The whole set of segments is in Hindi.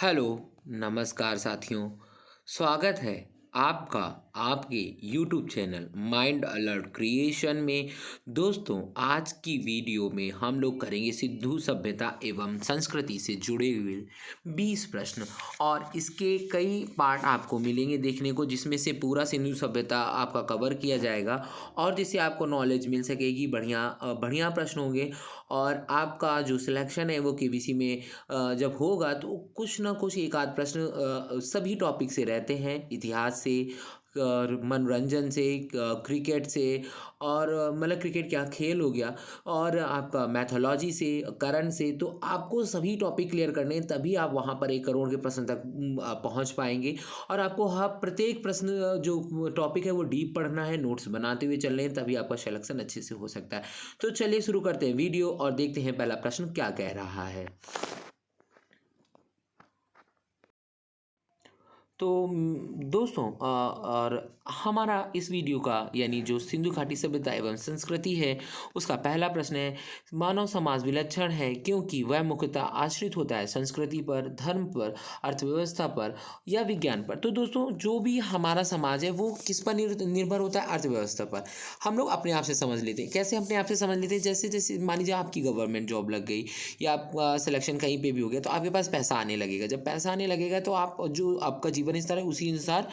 हेलो, नमस्कार साथियों। स्वागत है आपका आपके YouTube channel mind alert creation में। दोस्तों, आज की वीडियो में हम लोग करेंगे सिंधु सभ्यता एवं संस्कृति से जुड़े हुए 20 प्रश्न और इसके कई पार्ट आपको मिलेंगे देखने को, जिसमें से पूरा सिंधु सभ्यता आपका कवर किया जाएगा और जिससे आपको नॉलेज मिल सकेगी। बढ़िया बढ़िया प्रश्न होंगे और आपका जो सिलेक्शन है वो केबीसी में जब होगा तो कुछ ना कुछ एक आध प्रश्न सभी टॉपिक से रहते हैं, इतिहास से और मनोरंजन से, क्रिकेट से और मतलब क्रिकेट क्या खेल हो गया, और आपका मैथोलॉजी से, करंट से। तो आपको सभी टॉपिक क्लियर करने हैं, तभी आप वहाँ पर 1 करोड़ के प्रश्न तक पहुँच पाएंगे। और आपको हर प्रत्येक प्रश्न जो टॉपिक है वो डीप पढ़ना है, नोट्स बनाते हुए चलने हैं, तभी आपका सिलेक्शन अच्छे से हो सकता है। तो चलिए शुरू करते हैं वीडियो और देखते हैं पहला प्रश्न क्या कह रहा है। तो दोस्तों, और हमारा इस वीडियो का यानी जो सिंधु घाटी सभ्यता एवं संस्कृति है उसका पहला प्रश्न है, मानव समाज विलक्षण है क्योंकि वह मुख्यतः आश्रित होता है संस्कृति पर, धर्म पर, अर्थव्यवस्था पर या विज्ञान पर। तो दोस्तों, जो भी हमारा समाज है वो किस पर निर्भर होता है? अर्थव्यवस्था पर। हम लोग अपने आप से समझ लेते हैं। कैसे अपने आप से समझ लेते हैं? जैसे जैसे मान लीजिए आपकी गवर्नमेंट जॉब लग गई या आपका सिलेक्शन कहीं पे भी हो गया, तो आपके पास पैसा आने लगेगा। जब पैसा आने लगेगा तो आप जो आपका जीवन स्तर है उसी अनुसार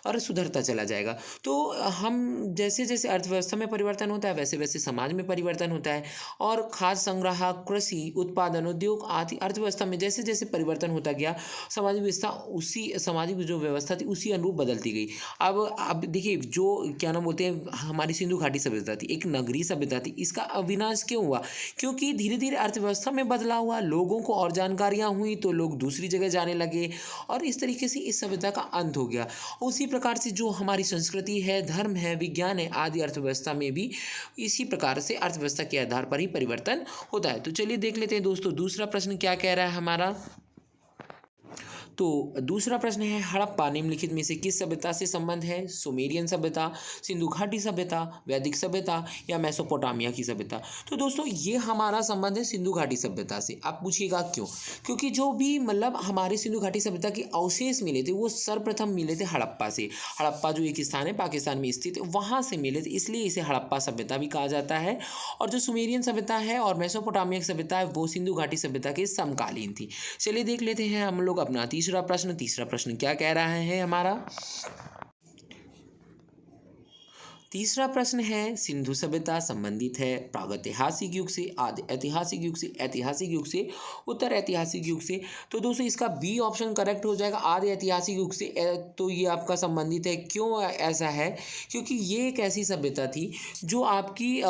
और सुधरता चला जाएगा। तो हम जैसे जैसे अर्थव्यवस्था में परिवर्तन होता है वैसे वैसे समाज में परिवर्तन होता है, और खाद्य संग्रह, कृषि उत्पादन, उद्योग आदि अर्थव्यवस्था में जैसे जैसे परिवर्तन होता गया, सामाजिक व्यवस्था उसी सामाजिक जो व्यवस्था थी उसी अनुरूप बदलती गई। अब देखिए, जो क्या नाम बोलते हैं, हमारी सिंधु घाटी सभ्यता थी, एक नगरीय सभ्यता थी। इसका विनाश क्यों हुआ? क्योंकि धीरे धीरे अर्थव्यवस्था में बदलाव हुआ, लोगों को और जानकारियां हुई तो लोग दूसरी जगह जाने लगे और इस तरीके से इस सभ्यता का अंत हो गया। उसी प्रकार से जो हमारी संस्कृति है, धर्म है, विज्ञान है आदि अर्थव्यवस्था में भी इसी प्रकार से अर्थव्यवस्था के आधार पर ही परिवर्तन होता है। तो चलिए देख लेते हैं दोस्तों, दूसरा प्रश्न क्या कह रहा है हमारा। तो दूसरा प्रश्न है, हड़प्पा निम्नलिखित में से किस सभ्यता से संबंध है? सुमेरियन सभ्यता, सिंधु घाटी सभ्यता, वैदिक सभ्यता या मेसोपोटामिया की सभ्यता? तो दोस्तों, ये हमारा संबंध है सिंधु घाटी सभ्यता से। आप पूछिएगा क्यों? क्योंकि जो भी मतलब हमारे सिंधु घाटी सभ्यता के अवशेष मिले थे वो सर्वप्रथम मिले थे हड़प्पा से। हड़प्पा जो एक स्थान है पाकिस्तान में स्थित, वहाँ से मिले थे, इसलिए इसे हड़प्पा सभ्यता भी कहा जाता है। और जो सुमेरियन सभ्यता है और मेसोपोटामिया सभ्यता है वो सिंधु घाटी सभ्यता के समकालीन थी। चलिए देख लेते हैं हम लोग अपना तीसरा प्रश्न क्या कह रहा है हमारा। तीसरा प्रश्न है, सिंधु सभ्यता संबंधित है प्रागैतिहासिक युग से, आदि ऐतिहासिक युग से, ऐतिहासिक युग से, उत्तर ऐतिहासिक युग से। तो दोस्तों, इसका बी ऑप्शन करेक्ट हो जाएगा, आदि ऐतिहासिक युग से। तो ये आपका संबंधित है। क्यों ऐसा है? क्योंकि ये एक ऐसी सभ्यता थी जो आपकी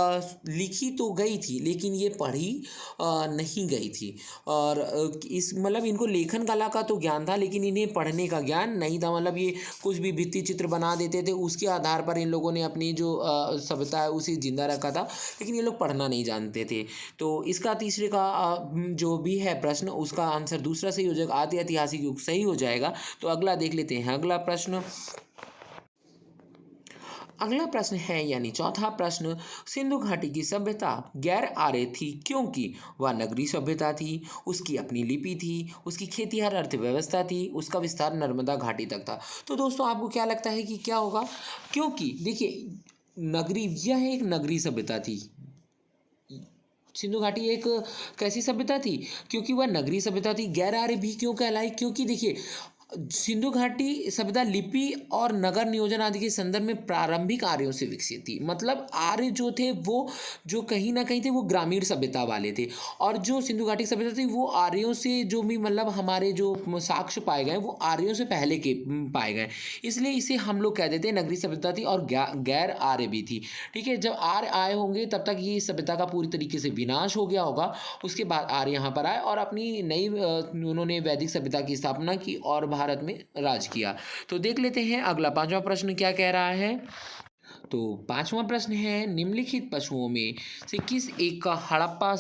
लिखी तो गई थी लेकिन ये पढ़ी नहीं गई थी। और इस मतलब इनको लेखन कला का तो ज्ञान था लेकिन इन्हें पढ़ने का ज्ञान नहीं था। मतलब ये कुछ भी भित्ति चित्र बना देते थे, उसके आधार पर इन लोगों ने अपनी जो सभ्यता है उसे जिंदा रखा था, लेकिन ये लोग पढ़ना नहीं जानते थे। तो इसका तीसरे का जो भी है प्रश्न, उसका आंसर दूसरा सही हो जाएगा, आदि ऐतिहासिक युग सही हो जाएगा। तो अगला देख लेते हैं। अगला प्रश्न है यानी चौथा प्रश्न, सिंधु घाटी की सभ्यता गैर आर्य थी क्योंकि वह नगरीय सभ्यता थी, उसकी अपनी लिपि थी, उसकी खेतीहर अर्थव्यवस्था थी, उसका विस्तार नर्मदा घाटी तक था। तो दोस्तों, आपको क्या लगता है कि क्या होगा? क्योंकि देखिए, यह एक नगरीय सभ्यता थी। सिंधु घाटी एक कैसी सभ्यता थी? क्योंकि वह नगरीय सभ्यता थी। गैर आर्य भी क्यों कहलाई? क्योंकि देखिए, सिंधु घाटी सभ्यता लिपि और नगर नियोजन आदि के संदर्भ में प्रारंभिक आर्यों से विकसित थी। मतलब आर्य जो थे वो जो कहीं ना कहीं थे वो ग्रामीण सभ्यता वाले थे, और जो सिंधु घाटी सभ्यता थी वो आर्यों से जो भी मतलब हमारे जो साक्ष्य पाए गए वो आर्यों से पहले के पाए गए, इसलिए इसे हम लोग कह देते हैं नगरीय सभ्यता थी और गैर आर्य भी थी। ठीक है, जब आर्य आए होंगे तब तक ये सभ्यता का पूरी तरीके से विनाश हो गया होगा। उसके बाद आर्य यहाँ पर आए और अपनी नई उन्होंने वैदिक सभ्यता की स्थापना की और भारत में राज किया। तो देख लेते हैं अगला पांचवा प्रश्न क्या कह रहा है। तो पांचवा प्रश्न है, निम्नलिखित पशुओं में से किस एक का हड़प्पा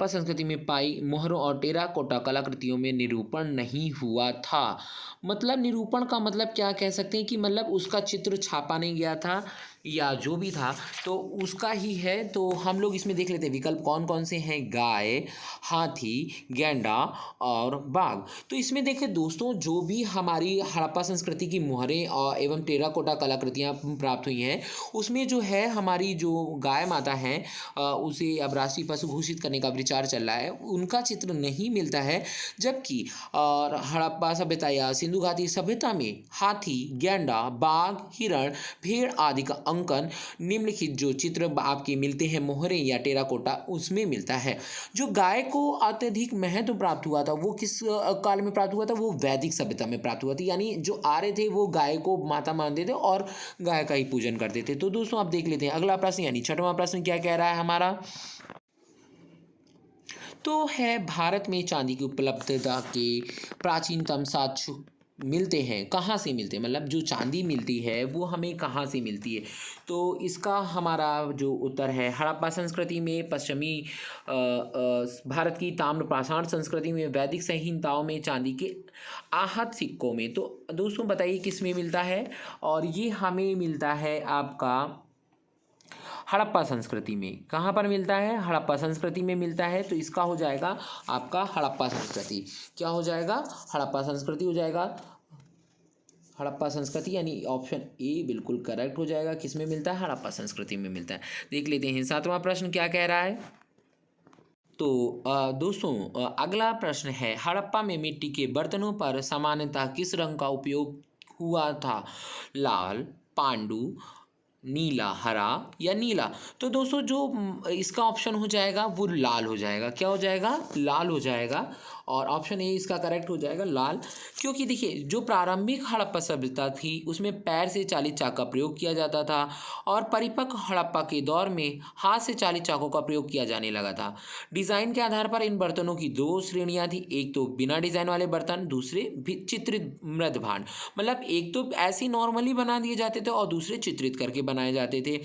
संस्कृति में पाई मोहरों और टेराकोटा कलाकृतियों में निरूपण नहीं हुआ था? मतलब निरूपण का मतलब क्या कह सकते हैं कि मतलब उसका चित्र छापा नहीं गया था या जो भी था तो उसका ही है। तो हम लोग इसमें देख लेते हैं विकल्प कौन कौन से हैं। गाय, हाथी, गैंडा और बाघ। तो इसमें देखिए दोस्तों, जो भी हमारी हड़प्पा संस्कृति की मुहरें और एवं टेराकोटा कलाकृतियाँ प्राप्त हुई हैं, उसमें जो है हमारी जो गाय माता हैं, उसे अब राष्ट्रीय पशु घोषित करने का विचार चल रहा है, उनका चित्र नहीं मिलता है। जबकि और हड़प्पा सभ्यता या सिंधु घाटी सभ्यता में हाथी, गैंडा, बाघ, हिरण, भेड़ आदि का अंकन निम्नलिखित जो चित्र आपके मिलते हैं मोहरें या टेराकोटा, उसमें मिलता है। जो गाय को अत्यधिक महत्व प्राप्त हुआ था वो किस काल में प्राप्त हुआ था? वो वैदिक सभ्यता में प्राप्त हुआ था। यानी जो आर्य थे वो गाय को माता मानते थे और गाय का ही पूजन करते थे। तो दोस्तों आप देख लेते हैं अगला प्रश्न, यानी छठवां प्रश्न क्या कह रहा है हमारा। तो है भारत में चांदी की उपलब्धता के प्राचीनतम साक्ष्य मिलते हैं। कहाँ से मिलते हैं, मतलब जो चांदी मिलती है वो हमें कहाँ से मिलती है? तो इसका हमारा जो उत्तर है, हड़प्पा संस्कृति में, पश्चिमी भारत की ताम्र पाषाण संस्कृति में, वैदिक संहिताओं में, चांदी के आहत सिक्कों में। तो दोस्तों बताइए किस में मिलता है? और ये हमें मिलता है आपका हड़प्पा संस्कृति में। कहाँ पर मिलता है? हड़प्पा संस्कृति में मिलता है। तो इसका हो जाएगा आपका हड़प्पा संस्कृति। क्या हो जाएगा? हड़प्पा संस्कृति हो जाएगा। हड़प्पा संस्कृति यानी ऑप्शन ए बिल्कुल करेक्ट हो जाएगा। किस में मिलता है? हड़प्पा संस्कृति में मिलता है। देख लेते हैं सातवां प्रश्न क्या कह रहा है। तो दोस्तों अगला प्रश्न है, हड़प्पा में मिट्टी के बर्तनों पर सामान्यतः किस रंग का उपयोग हुआ था? लाल, पांडु, नीला, हरा या नीला? तो दोस्तों जो इसका ऑप्शन हो जाएगा वो लाल हो जाएगा। क्या हो जाएगा? लाल हो जाएगा। और ऑप्शन ए इसका करेक्ट हो जाएगा, लाल। क्योंकि देखिए जो प्रारंभिक हड़प्पा सभ्यता थी उसमें पैर से चालित चाक का प्रयोग किया जाता था और परिपक्व हड़प्पा के दौर में हाथ से चालित चाकों का प्रयोग किया जाने लगा था। डिज़ाइन के आधार पर इन बर्तनों की दो श्रेणियां थी, एक तो बिना डिज़ाइन वाले बर्तन, दूसरे भी चित्रित मृद भांड। मतलब एक तो ऐसे नॉर्मली बना दिए जाते थे और दूसरे चित्रित करके बनाए जाते थे।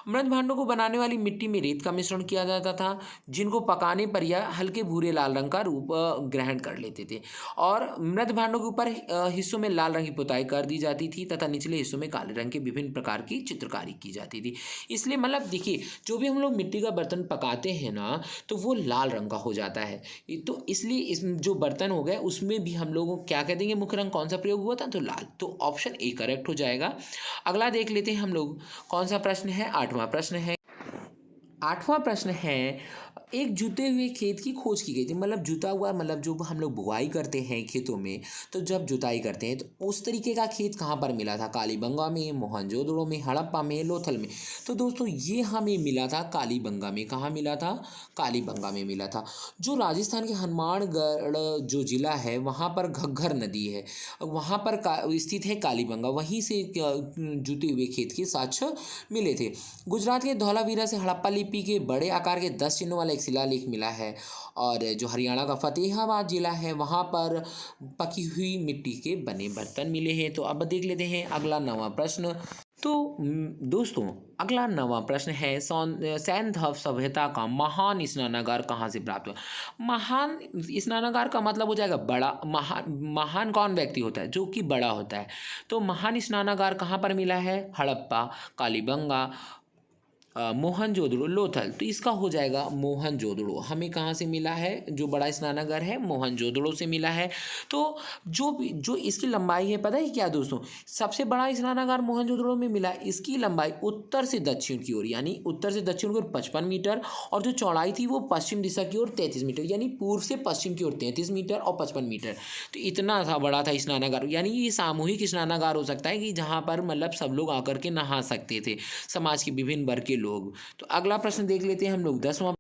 मृद भांडों को बनाने वाली मिट्टी में रेत का मिश्रण किया जाता था, जिनको पकाने पर यह हल्के भूरे लाल रंग का रूप ग्रहण कर लेते थे। और मृद भांडों के ऊपर हिस्सों में लाल रंग की पुताई कर दी जाती थी तथा निचले हिस्सों में काले रंग के विभिन्न प्रकार की चित्रकारी की जाती थी। इसलिए मतलब देखिए जो भी हम लोग मिट्टी का बर्तन पकाते हैं ना, तो वो लाल रंग का हो जाता है। तो इसलिए इस जो बर्तन हो गए उसमें भी हम लोगों को क्या कह देंगे, मुख्य रंग कौन सा प्रयोग हुआ था? तो लाल। तो ऑप्शन ए करेक्ट हो जाएगा। अगला देख लेते हैं हम लोग कौन सा प्रश्न है। आठवां प्रश्न है। आठवां प्रश्न है, एक जुते हुए खेत की खोज की गई थी। मतलब जुता हुआ, मतलब जो हम लोग बुआई करते हैं खेतों में, तो जब जुताई करते हैं तो उस तरीके का खेत कहाँ पर मिला था? कालीबंगा में, मोहनजोदड़ो में, हड़प्पा में, लोथल में। तो दोस्तों ये हमें मिला था कालीबंगा में। कहाँ मिला था? कालीबंगा में मिला था। जो राजस्थान के हनुमानगढ़ जो जिला है वहाँ पर घग्घर नदी है, वहाँ पर स्थित है कालीबंगा। वहीं से जुते हुए खेत के साक्ष्य मिले थे। गुजरात के धौलावीरा से हड़प्पा लिपि के बड़े आकार के 10 चिन्हों वाला एक शिलालेख मिला है। और जो हरियाणा का फतेहाबाद जिला है वहाँ पर पकी हुई मिट्टी के बने बर्तन मिले हैं। तो अब देख लेते हैं अगला 9वां प्रश्न। तो दोस्तों अगला 9वां प्रश्न है, सैंधव सभ्यता का महान स्नानागार कहाँ से प्राप्त हुआ? महान स्नानागार का मतलब हो जाएगा बड़ा। महान कौन व्यक्ति होता है? जो कि बड़ा होता है। तो महान स्नानागार कहाँ पर मिला है? हड़प्पा, कालीबंगा, मोहनजोदड़ो, लोथल। तो इसका हो जाएगा मोहनजोदड़ो। हमें कहाँ से मिला है? जो बड़ा स्नानागार है मोहनजोदड़ो से मिला है। तो जो इसकी लंबाई है पता है क्या दोस्तों? सबसे बड़ा स्नानागार मोहनजोदड़ो में मिला। इसकी लंबाई उत्तर से दक्षिण की ओर, यानी उत्तर से दक्षिण की ओर 55 मीटर, और जो चौड़ाई थी वो पश्चिम दिशा की ओर 33 मीटर, यानी पूर्व से पश्चिम की ओर 33 मीटर और 55 मीटर। तो इतना था बड़ा था स्नानागार। यानी ये सामूहिक स्नानागार हो सकता है कि जहाँ पर मतलब सब लोग आकर के नहा सकते थे, समाज के विभिन्न वर्ग के लोग। तो अगला प्रश्न देख लेते हैं हम लोग 10वां।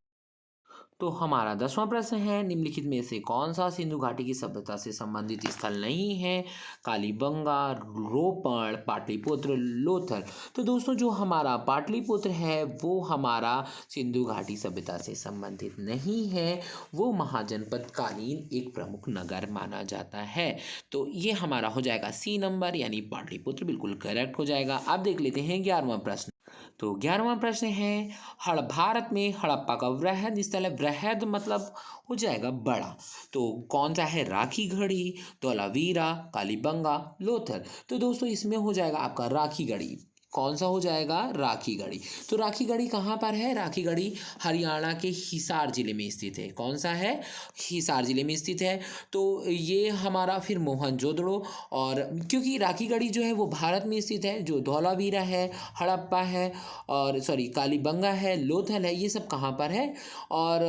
तो हमारा 10वां प्रश्न है, निम्नलिखित में से कौन सा सिंधु घाटी की सभ्यता से संबंधित स्थल नहीं है? कालीबंगा, रोपण, पाटलिपुत्र, लोथल। तो दोस्तों जो हमारा पाटलिपुत्र है वो हमारा सिंधु घाटी सभ्यता से संबंधित नहीं है। वो महाजनपद कालीन एक प्रमुख नगर माना जाता है। तो ये हमारा हो जाएगा सी नंबर, यानी पाटलिपुत्र बिल्कुल करेक्ट हो जाएगा। अब देख लेते हैं 11वां प्रश्न। तो 11वां प्रश्न है, भारत में हड़प्पा का वृहद स्थल है। वृहद मतलब हो जाएगा बड़ा। तो कौन सा है? राखी गढ़ी, धौलावीरा, कालीबंगा, लोथल। तो दोस्तों इसमें हो जाएगा आपका राखी गढ़ी। कौन सा हो जाएगा? राखी गढ़ी। तो राखी गढ़ी कहाँ पर है? राखी गढ़ी हरियाणा के हिसार जिले में स्थित है। कौन सा है? हिसार जिले में स्थित है। तो ये हमारा फिर मोहनजोदड़ो, और क्योंकि राखी गढ़ी जो है वो भारत में स्थित है, जो धौलावीरा है, हड़प्पा है, और सॉरी कालीबंगा है, लोथल है, ये सब कहाँ पर है? और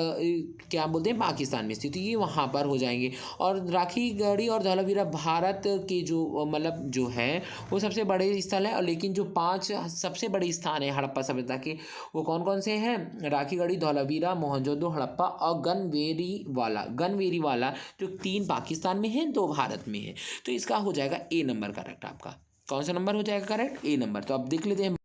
क्या बोलते हैं, पाकिस्तान में स्थित, ये वहाँ पर हो जाएंगे। और राखी गढ़ी और धौलावीरा भारत के जो मतलब जो है वो सबसे बड़े स्थल है। और लेकिन जो 5 सबसे बड़े स्थान है हड़प्पा सभ्यता के, वो कौन कौन से हैं? राखी गढ़ी, धौलावीरा, मोहनजोदड़ो, हड़प्पा और गनवेरी वाला, जो 3 पाकिस्तान में है, 2 भारत में है। तो इसका हो जाएगा ए नंबर करेक्ट आपका। कौन सा नंबर हो जाएगा करेक्ट? ए नंबर। तो अब देख लेते हैं।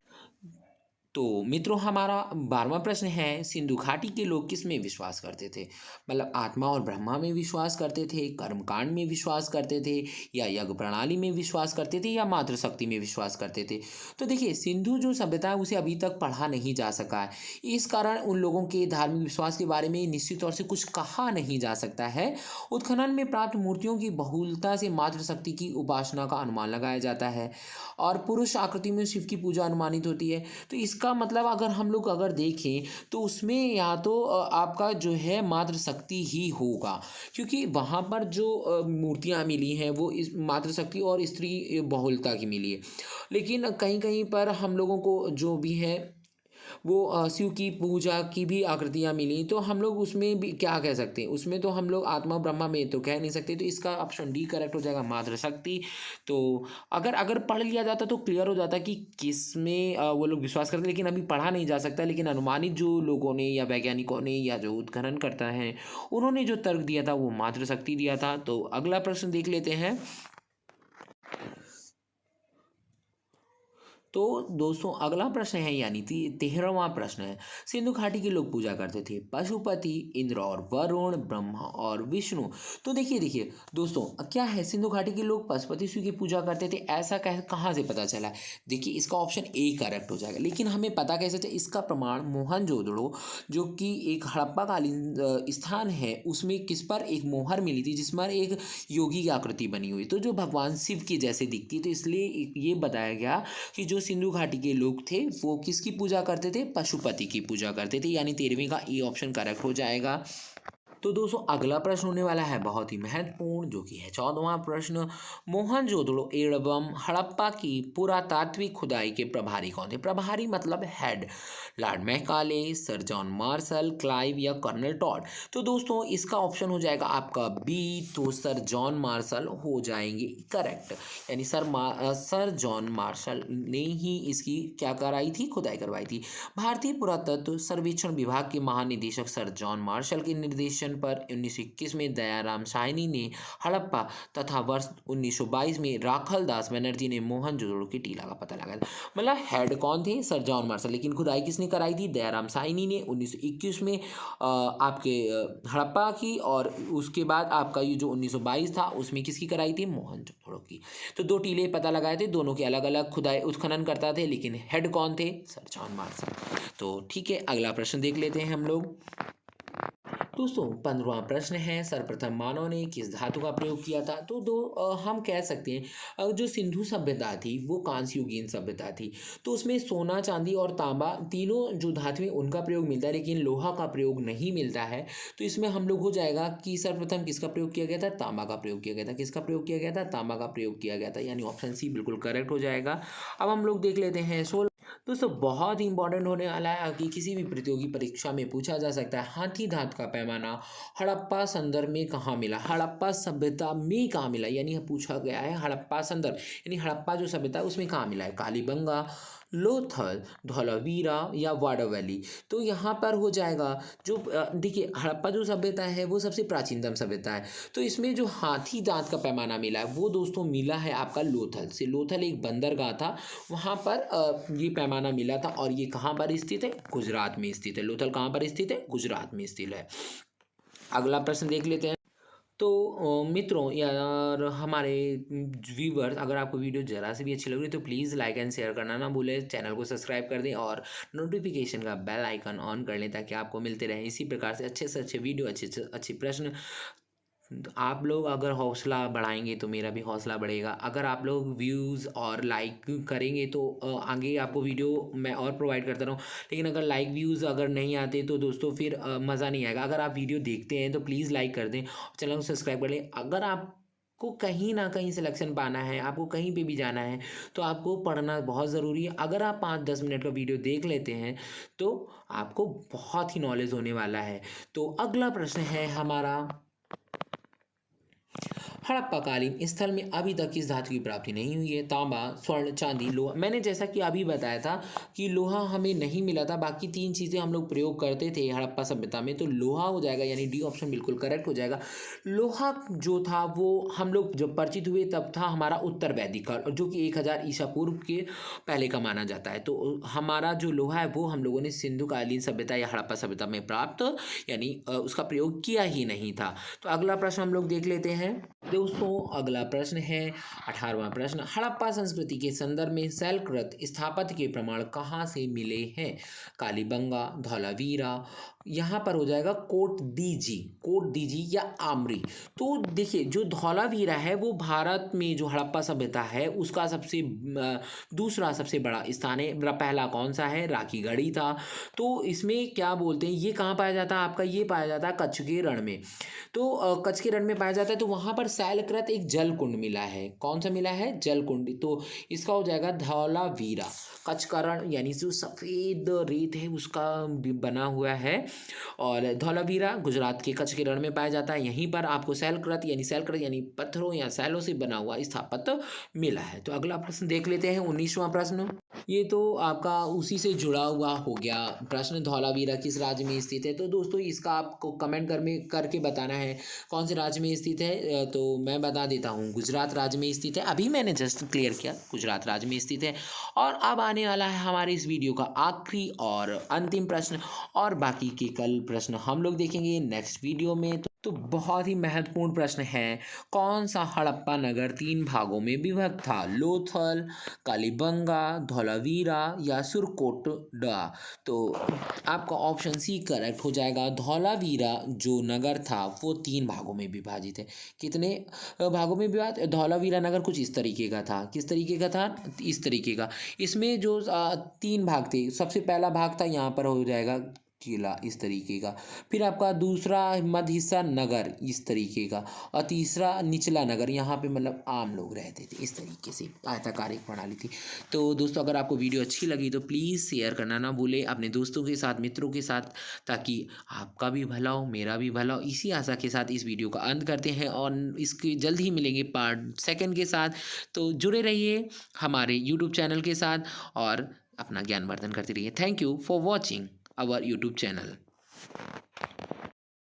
तो मित्रों हमारा 12वां प्रश्न है, सिंधु घाटी के लोग किस में विश्वास करते थे? मतलब आत्मा और ब्रह्मा में विश्वास करते थे, कर्मकांड में विश्वास करते थे, या यज्ञ प्रणाली में विश्वास करते थे, या मातृशक्ति में विश्वास करते थे? तो देखिए, सिंधु जो सभ्यता है उसे अभी तक पढ़ा नहीं जा सका है। इस कारण उन लोगों के धार्मिक विश्वास के बारे में निश्चित तौर से कुछ कहा नहीं जा सकता है। उत्खनन में प्राप्त मूर्तियों की बहुलता से मातृशक्ति की उपासना का अनुमान लगाया जाता है, और पुरुष आकृति में शिव की पूजा अनुमानित होती है। तो इसका मतलब अगर हम लोग अगर देखें तो उसमें या तो आपका जो है मातृशक्ति ही होगा, क्योंकि वहाँ पर जो मूर्तियाँ मिली हैं वो इस मातृशक्ति और स्त्री बहुलता की मिली है। लेकिन कहीं कहीं पर हम लोगों को जो भी है वो शिव की पूजा की भी आकृतियाँ मिली, तो हम लोग उसमें भी क्या कह सकते हैं? उसमें तो हम लोग आत्मा ब्रह्मा में तो कह नहीं सकते। तो इसका ऑप्शन डी करेक्ट हो जाएगा, मातृशक्ति। तो अगर अगर पढ़ लिया जाता तो क्लियर हो जाता कि किस में वो लोग विश्वास करते, लेकिन अभी पढ़ा नहीं जा सकता। लेकिन अनुमानित जो लोगों ने या वैज्ञानिकों ने या जो उत्खनन करता है उन्होंने जो तर्क दिया था वो मातृशक्ति दिया था। तो अगला प्रश्न देख लेते हैं। तो दोस्तों अगला प्रश्न है, यानी 13वां प्रश्न है, सिंधु घाटी के लोग पूजा करते थे पशुपति, इंद्र और वरुण, ब्रह्मा और विष्णु। तो देखिए देखिए दोस्तों, क्या है, सिंधु घाटी के लोग पशुपति शिव की पूजा करते थे, ऐसा कहाँ से पता चला? देखिए इसका ऑप्शन ए करेक्ट हो जाएगा। लेकिन हमें पता कैसे चला? इसका प्रमाण मोहनजोदड़ो, जो कि एक हड़प्पा कालीन स्थान है, उसमें किस पर एक मोहर मिली थी जिस पर एक योगी की आकृति बनी हुई, तो जो भगवान शिव की जैसे दिखती, तो इसलिए ये बताया गया कि जो सिंधु घाटी के लोग थे वो किसकी पूजा करते थे? पशुपति की पूजा करते थे। यानी 13वीं का ए ऑप्शन करेक्ट हो जाएगा। तो दोस्तों अगला प्रश्न होने वाला है बहुत ही महत्वपूर्ण, जो कि है 14वां प्रश्न, मोहनजोदड़ो एवं हड़प्पा की पुरातात्विक खुदाई के प्रभारी कौन थे? प्रभारी मतलब head, Lord Macaulay, sir John Marshall, Clive या कर्नल टॉड। तो दोस्तों इसका ऑप्शन हो जाएगा आपका बी, तो सर जॉन मार्शल हो जाएंगे करेक्ट। यानी सर जॉन मार्शल ने ही इसकी क्या कराई थी? खुदाई करवाई थी। भारतीय पुरातत्व सर्वेक्षण विभाग के महानिदेशक सर जॉन मार्शल के निर्देशन पर 1921 में दयाराम साहनी ने हड़प्पा तथा वर्ष 1922 में राखल दास बनर्जी ने मोहनजोदड़ो की टीला का पता लगाया था। मतलब हेड कौन थे? Sir John Marshall. लेकिन खुदाई किसने कराई थी? दयाराम साहनी ने 1921 में आपके हड़प्पा की, और उसके बाद आपका ये जो 1922 था उसमें किसकी कराई थी? मोहनजोदड़ो की। तो 2 टीले पता लगाए थे, दोनों के अलग अलग खुदाई उत्खनन करता थे, लेकिन हेड कौन थे? Sir John Marshall. तो ठीक है, अगला प्रश्न देख लेते हैं हम लोग। दोस्तों 15वां प्रश्न है, सर्वप्रथम मानव ने किस धातु का प्रयोग किया था? तो हम कह सकते हैं जो सिंधु सभ्यता थी वो कांस्य युगीन सभ्यता थी। तो उसमें सोना, चांदी और तांबा तीनों जो धातुएं उनका प्रयोग मिलता है, लेकिन लोहा का प्रयोग नहीं मिलता है। तो इसमें हम लोग हो जाएगा कि सर्वप्रथम किसका प्रयोग किया गया था? तांबा का प्रयोग किया गया था। किसका प्रयोग किया गया था? तांबा का प्रयोग किया गया था। यानी ऑप्शन सी बिल्कुल करेक्ट हो जाएगा। अब हम लोग देख लेते हैं दोस्तों बहुत इंपॉर्टेंट होने वाला है कि किसी भी प्रतियोगी परीक्षा में पूछा जा सकता है, हाथी दांत का पैमाना हड़प्पा संदर्भ में कहाँ मिला? हड़प्पा सभ्यता में कहाँ मिला? यानी पूछा गया है हड़प्पा संदर्भ, यानी हड़प्पा जो सभ्यता है उसमें कहाँ मिला है? कालीबंगा, लोथल, धौलावीरा या वाडा वैली। तो यहाँ पर हो जाएगा जो देखिए हड़प्पा जो सभ्यता है वो सबसे प्राचीनतम सभ्यता है। तो इसमें जो हाथी दांत का पैमाना मिला है वो दोस्तों मिला है आपका लोथल से। लोथल एक बंदरगाह था, वहाँ पर ये पैमाना मिला था, और ये कहाँ पर स्थित है? गुजरात में स्थित है। लोथल कहाँ पर स्थित है? गुजरात में स्थित है। अगला प्रश्न देख लेते हैं। तो मित्रों यार हमारे व्यूवर्स, अगर आपको वीडियो ज़रा से भी अच्छी लग रही है तो प्लीज़ लाइक एंड शेयर करना ना भूलें, चैनल को सब्सक्राइब कर दें और नोटिफिकेशन का बेल आइकन ऑन कर लें, ताकि आपको मिलते रहें इसी प्रकार से अच्छे वीडियो, अच्छे प्रश्न तो आप लोग अगर हौसला बढ़ाएंगे तो मेरा भी हौसला बढ़ेगा। अगर आप लोग व्यूज़ और लाइक करेंगे तो आगे आपको वीडियो मैं और प्रोवाइड करता रहूँ। लेकिन अगर लाइक व्यूज़ अगर नहीं आते तो दोस्तों फिर मज़ा नहीं आएगा। अगर आप वीडियो देखते हैं तो प्लीज़ लाइक कर दें और चैनल को सब्सक्राइब कर लें। अगर आपको कहीं ना कहीं सिलेक्शन पाना है, आपको कहीं पे भी जाना है, तो आपको पढ़ना बहुत ज़रूरी है। अगर आप 5-10 मिनट का वीडियो देख लेते हैं तो आपको बहुत ही नॉलेज होने वाला है। तो अगला प्रश्न है हमारा, हड़प्पाकालीन स्थल में अभी तक किस धातु की प्राप्ति नहीं हुई है? तांबा, स्वर्ण, चांदी, लोहा। मैंने जैसा कि अभी बताया था कि लोहा हमें नहीं मिला था, बाकी 3 चीज़ें हम लोग प्रयोग करते थे हड़प्पा सभ्यता में, तो लोहा हो जाएगा, यानी डी ऑप्शन बिल्कुल करेक्ट हो जाएगा। लोहा जो था वो हम लोग जब परिचित हुए तब था हमारा उत्तर वैदिक काल, जो कि 1000 ईसा पूर्व के पहले का माना जाता है। तो हमारा जो लोहा है वो हम लोगों ने सिंधुकालीन सभ्यता या हड़प्पा सभ्यता में प्राप्त, यानी उसका प्रयोग किया ही नहीं था। तो अगला प्रश्न हम लोग देख लेते हैं। दोस्तों अगला प्रश्न है 18वां प्रश्न, हड़प्पा संस्कृति के संदर्भ में शैलकृत स्थापत्य के प्रमाण कहाँ से मिले हैं? कालीबंगा, धौलावीरा, यहाँ पर हो जाएगा कोट दीजी या आमरी। तो देखिए जो धौलावीरा है वो भारत में जो हड़प्पा सभ्यता है उसका दूसरा सबसे बड़ा स्थान है। पहला कौन सा है? राखीगढ़ी था। तो इसमें क्या बोलते हैं, ये कहाँ पाया जाता है आपका? ये पाया जाता है कच्छ के रण में। तो कच्छ के रण में पाया जाता है। तो वहाँ पर शैलकृत एक जल कुंड मिला है। कौन सा मिला है? जल कुंड। तो इसका हो जाएगा धौलावीरा। कच्छ का रण यानी जो सफ़ेद रेत है उसका बना हुआ है। और धौलावीरा गुजरात के कच्छ के रण में पाया जाता है। यहीं पर आपको शैलकृत यानी पत्थरों या शैलों से बना हुआ स्थापत्य मिला है। तो अगला प्रश्न देख लेते हैं 19वां प्रश्न। ये तो आपका उसी से जुड़ा हुआ हो गया प्रश्न, धौलावीरा किस राज्य में स्थित है? तो दोस्तों इसका आपको कमेंट करके बताना है कौन से राज्य में स्थित है। तो मैं बता देता हूँ, गुजरात राज्य में स्थित है। अभी मैंने जस्ट क्लियर किया, गुजरात राज्य में स्थित है। और अब आने वाला है हमारे इस वीडियो का आखिरी और अंतिम प्रश्न, और बाकी के कल प्रश्न हम लोग देखेंगे नेक्स्ट वीडियो में। तो बहुत ही महत्वपूर्ण प्रश्न है, कौन सा हड़प्पा नगर 3 भागों में विभक्त था? लोथल, कालीबंगा, धौलावीरा या सुरकोटडा। तो आपका ऑप्शन सी करेक्ट हो जाएगा। धौलावीरा जो नगर था वो 3 भागों में विभाजित है। कितने भागों में विभाजित? धौलावीरा नगर कुछ इस तरीके का था। किस तरीके का था? इस तरीके का। इसमें जो 3 भाग थे, सबसे पहला भाग था यहाँ पर हो जाएगा किला, इस तरीके का। फिर आपका दूसरा मध्य हिस्सा नगर, इस तरीके का। और तीसरा निचला नगर, यहाँ पे मतलब आम लोग रहते थे। इस तरीके से आयताकार एक प्रणाली थी। तो दोस्तों अगर आपको वीडियो अच्छी लगी तो प्लीज़ शेयर करना ना भूलें अपने दोस्तों के साथ, मित्रों के साथ, ताकि आपका भी भला हो, मेरा भी भला हो। इसी आशा के साथ इस वीडियो का अंत करते हैं और इसके जल्द ही मिलेंगे पार्ट 2 के साथ। तो जुड़े रहिए हमारे यूट्यूब चैनल के साथ और अपना ज्ञानवर्धन करते रहिए। Thank you for watching our YouTube channel।